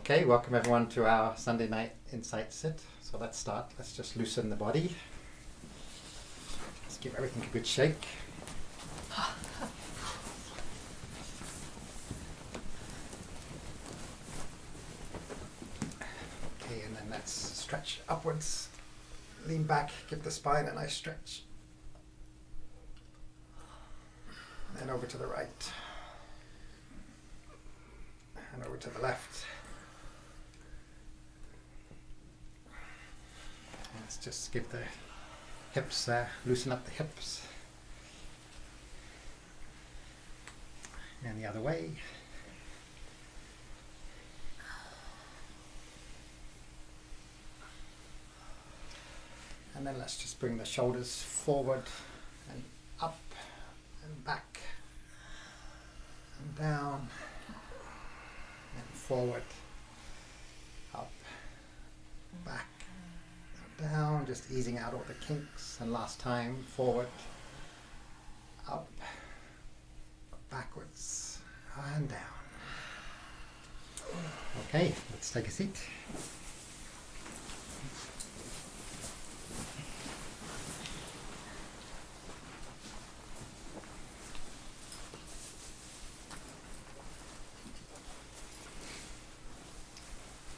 Okay, welcome everyone to our Sunday night insight sit. So let's start. Let's just loosen the body. Let's give everything a good shake. Okay, and then let's stretch upwards. Lean back, give the spine a nice stretch. And over to the right. And over to the left. Let's just give the hips, loosen up the hips. And the other way. And then let's just bring the shoulders forward and up and back and down and forward, up, back, down, just easing out all the kinks. And last time, forward, up, backwards, and down. Okay, let's take a seat.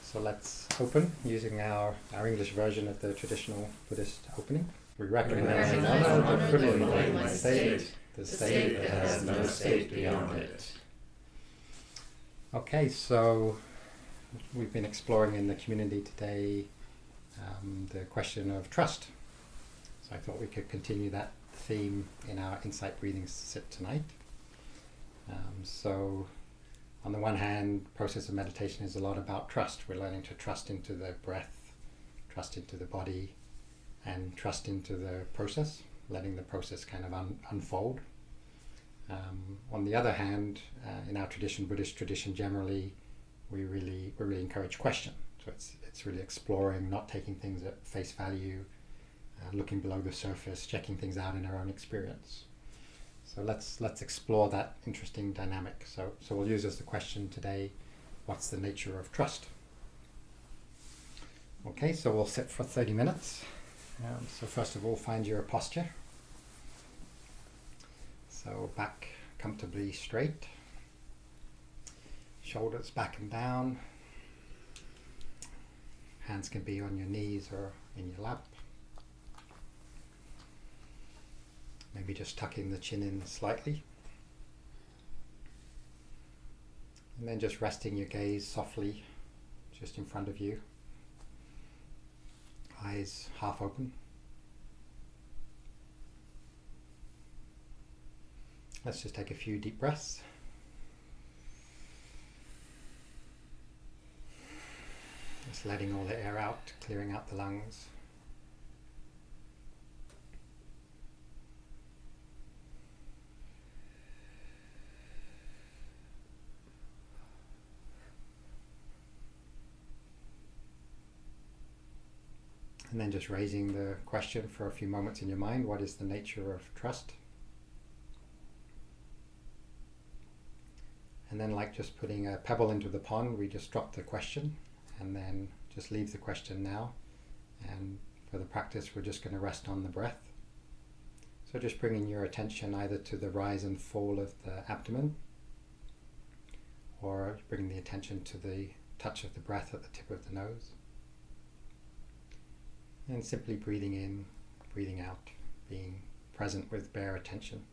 So let's open using our English version of the traditional Buddhist opening. We recognize and honor the fully enlightened state, the state that has no state beyond it. Okay, so we've been exploring in the community today the question of trust. So I thought we could continue that theme in our insight breathing sit tonight. So on the one hand, process of meditation is a lot about trust. We're learning to trust into the breath, trust into the body, and trust into the process, letting the process kind of unfold. On the other hand, in our tradition, Buddhist tradition generally, we really encourage question. So it's really exploring, not taking things at face value, looking below the surface, checking things out in our own experience. So let's explore that interesting dynamic. So we'll use as the question today, what's the nature of trust? Okay, so we'll sit for 30 minutes. So first of all, find your posture. So back comfortably straight. Shoulders back and down. Hands can be on your knees or in your lap. Maybe just tucking the chin in slightly. And then just resting your gaze softly just in front of you. Eyes half open. Let's just take a few deep breaths. Just letting all the air out, clearing out the lungs. And then just raising the question for a few moments in your mind, what is the nature of trust? And then like just putting a pebble into the pond, we just drop the question and then just leave the question now. And for the practice, we're just going to rest on the breath. So just bringing your attention either to the rise and fall of the abdomen or bringing the attention to the touch of the breath at the tip of the nose. And simply breathing in, breathing out, being present with bare attention.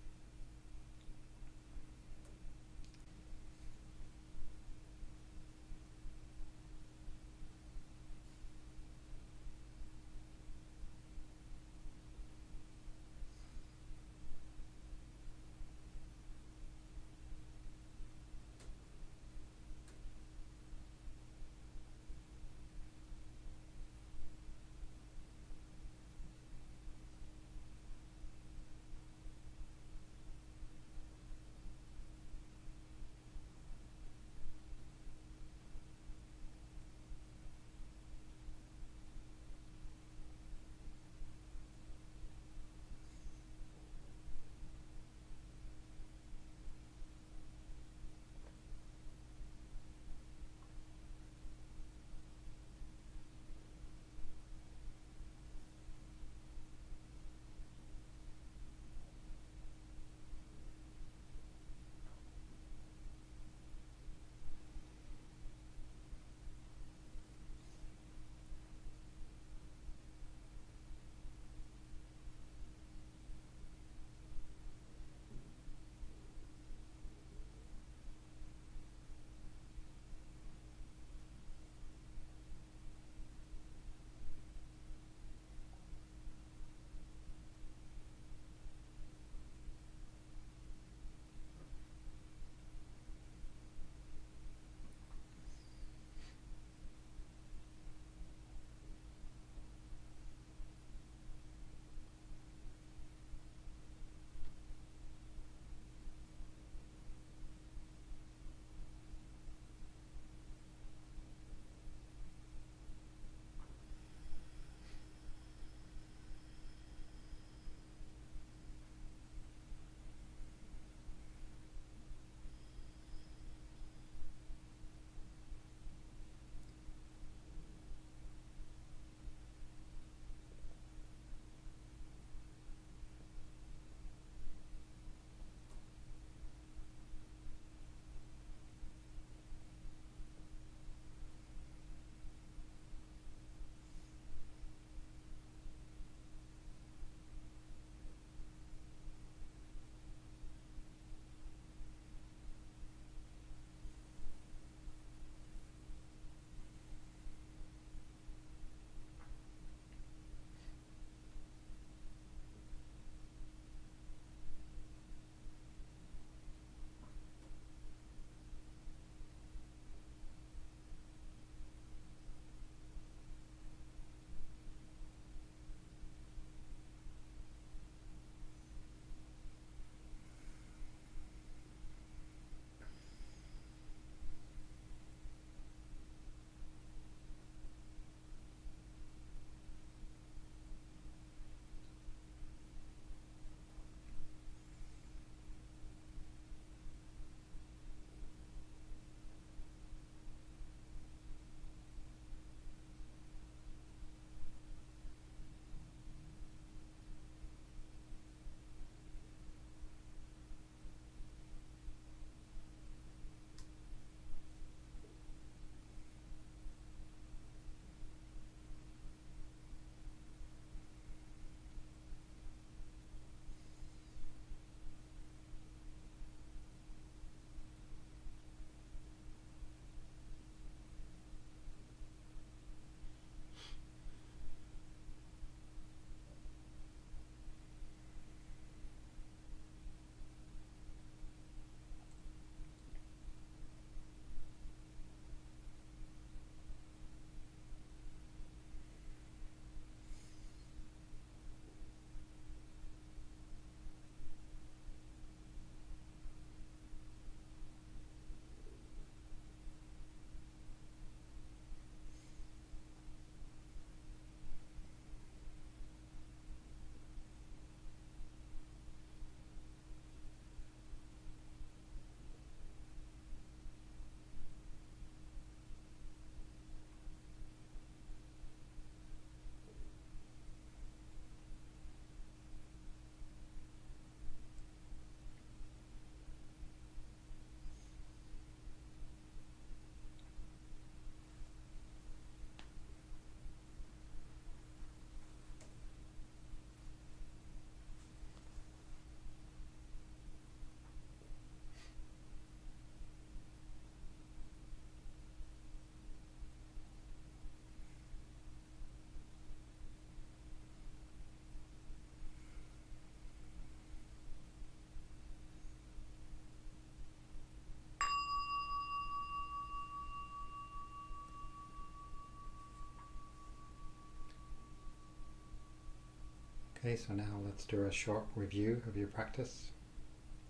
Okay, so now let's do a short review of your practice.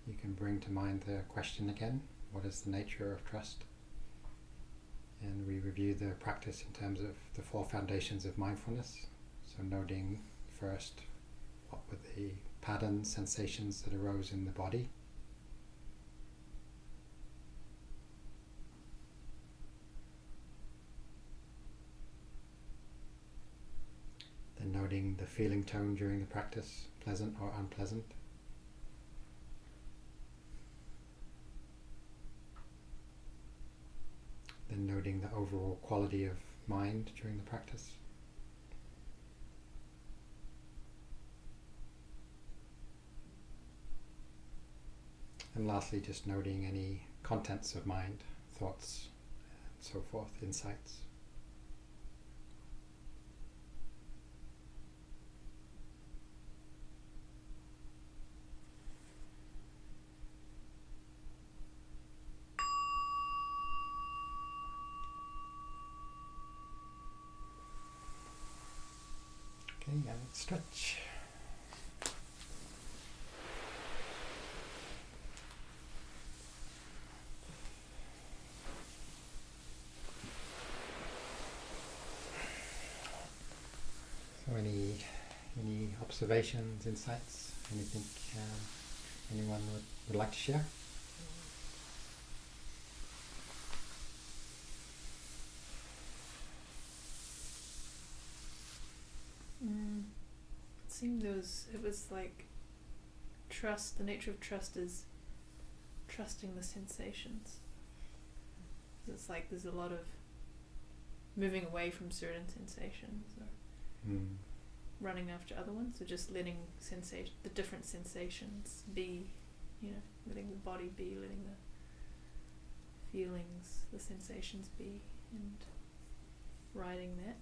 You can bring to mind the question again, what is the nature of trust? And we review the practice in terms of the 4 foundations of mindfulness. So noting first what were the patterns, sensations that arose in the body. Then noting the feeling tone during the practice, pleasant or unpleasant. Then noting the overall quality of mind during the practice. And lastly, just noting any contents of mind, thoughts, and so forth, insights. Okay, and let's stretch. So any observations, insights, anything anyone would like to share? It seemed it was like trust. The nature of trust is trusting the sensations. It's like there's a lot of moving away from certain sensations or running after other ones, or just letting the different sensations be, letting the body be, letting the feelings, the sensations be, and riding that.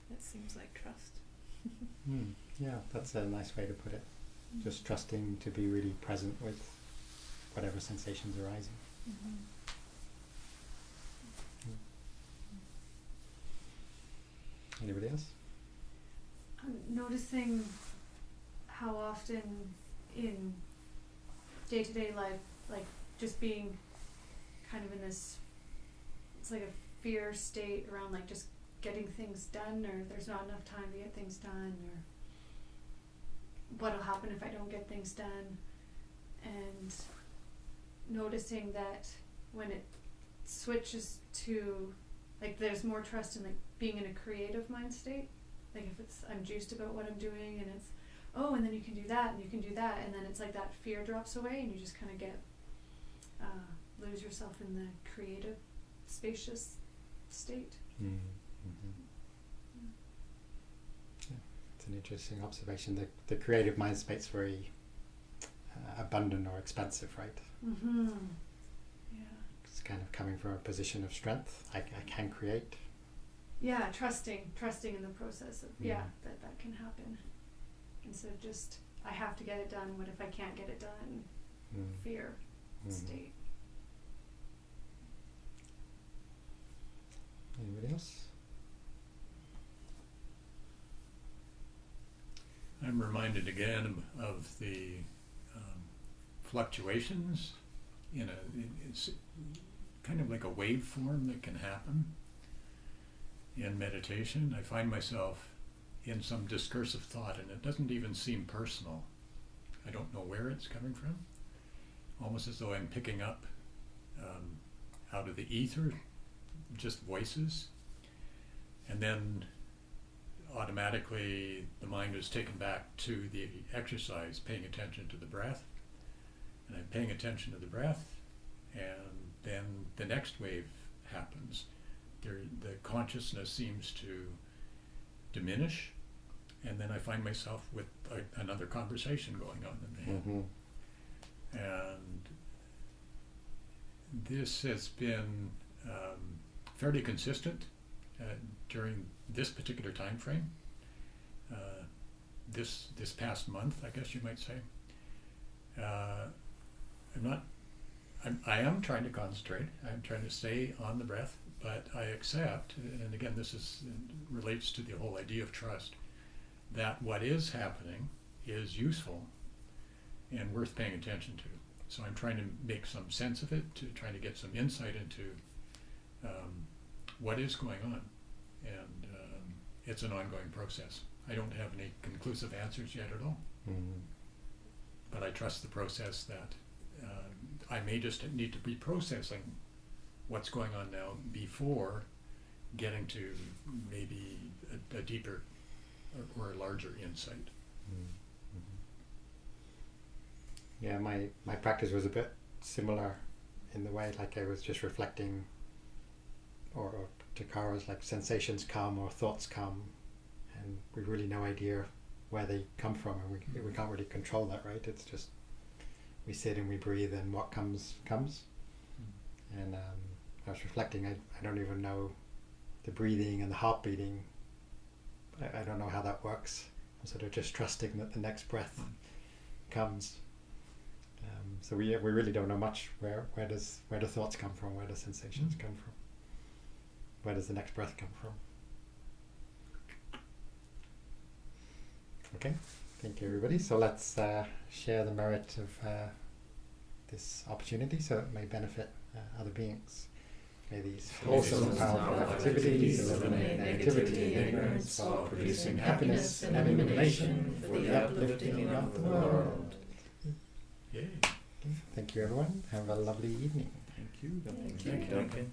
That seems like trust. Yeah, that's a nice way to put it. Just trusting to be really present with whatever sensations are arising. Anybody else? I'm noticing how often in day-to-day life, like just being kind of in this, it's like a fear state around like just getting things done, or there's not enough time to get things done, or what'll happen if I don't get things done, and noticing that when it switches to like there's more trust in like being in a creative mind state, like if it's I'm juiced about what I'm doing and it's and then you can do that and you can do that, and then it's like that fear drops away and you just kind of get lose yourself in the creative spacious state. Yeah, it's an interesting observation. The creative mind space's very abundant or expansive, right? Yeah. It's kind of coming from a position of strength. I can create. Yeah, trusting in the process of that can happen, instead of just I have to get it done. What if I can't get it done? Fear state. Anybody else? I'm reminded again of the fluctuations it's kind of like a waveform that can happen in meditation. I find myself in some discursive thought and it doesn't even seem personal. I don't know where it's coming from, almost as though I'm picking up out of the ether just voices, and then automatically the mind is taken back to the exercise, paying attention to the breath, and I'm paying attention to the breath, and then the next wave happens. The consciousness seems to diminish, and then I find myself with another conversation going on in the head. And this has been fairly consistent during this particular time frame. This past month, I guess you might say. I am trying to concentrate. I'm trying to stay on the breath, but I accept, and again, relates to the whole idea of trust, that what is happening is useful and worth paying attention to. So I'm trying to make some sense of it, trying to get some insight into what is going on, and it's an ongoing process. I don't have any conclusive answers yet at all, but I trust the process that I may just need to be processing what's going on now before getting to maybe a deeper or a larger insight. Yeah, my practice was a bit similar in the way, like I was just reflecting, or Takara's, like sensations come or thoughts come, and we really no idea where they come from, and we can't really control that, right? It's just we sit and we breathe, and what comes. And I was reflecting, I don't even know the breathing and the heart beating. I don't know how that works. I'm sort of just trusting that the next breath comes. So we really don't know much. Where do thoughts come from? Where do sensations come from? Where does the next breath come from? Okay, thank you everybody. So let's share the merit of this opportunity so it may benefit other beings. May these wholesome and powerful activities eliminate negativity and ignorance while producing happiness and illumination for the uplifting of the world. Yay. Thank you everyone. Have a lovely evening. Thank you. Thank you, Duncan.